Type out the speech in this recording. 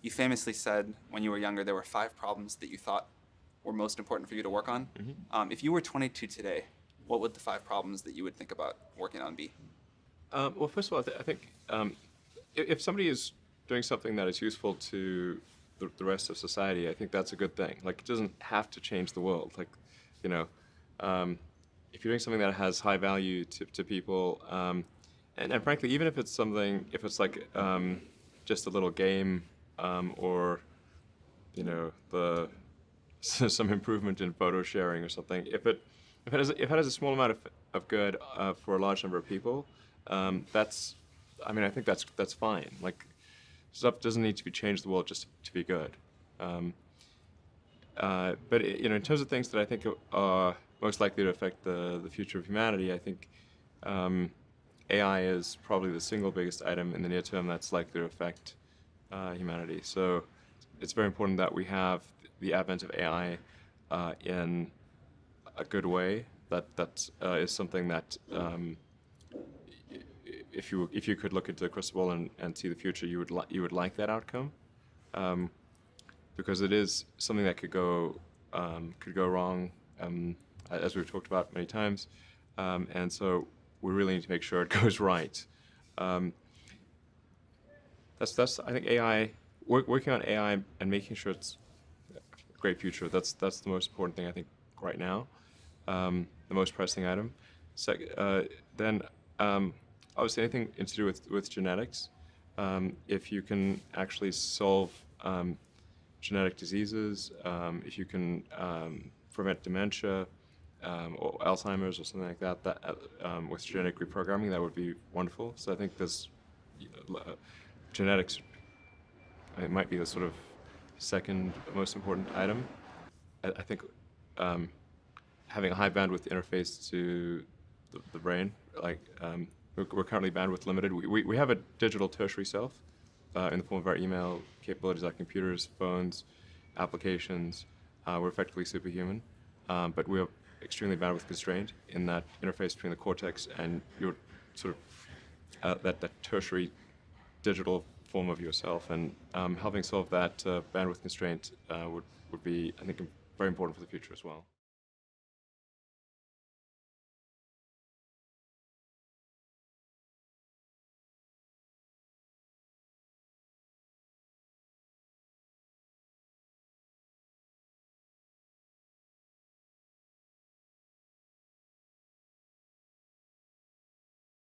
You famously said when you were younger there were 5 problems that you thought were most important for you to work on. If you were 22 today, what would the 5 problems that you would think about working on be? Well, first of all, I think if somebody is doing something that is useful to the rest of society, I think that's a good thing. Like, it doesn't have to change the world. Like, you know, if you're doing something that has high value to people, and frankly, even if it's something, if it's like just a little game, or the some improvement in photo sharing or something, if it has a small amount of good for a large number of people, that's, I mean, I think that's fine. Like, stuff doesn't need to be changed the world just to be good. But in terms of things that I think are most likely to affect the future of humanity, I think AI is probably the single biggest item in the near term that's likely to affect humanity. So it's very important that we have the advent of AI in a good way. That is something that if you could look into the crystal ball and see the future, you would like that outcome, because it is something that could go wrong, as we've talked about many times, and so we really need to make sure it goes right. That's I think AI, working on AI and making sure it's a great future. That's the most important thing I think right now. The most pressing item. Then obviously anything to do with genetics. If you can actually solve genetic diseases, if you can prevent dementia or Alzheimer's or something like that, with genetic reprogramming, that would be wonderful. So I think there's genetics. It might be the sort of second most important item. I think having a high bandwidth interface to the brain, like we're currently bandwidth limited. We have a digital tertiary self in the form of our email capabilities, like computers, phones, applications. We're effectively superhuman, but we're extremely bandwidth constrained in that interface between the cortex and your sort of that tertiary digital form of yourself. And helping solve that bandwidth constraint would be, I think, very important for the future as well.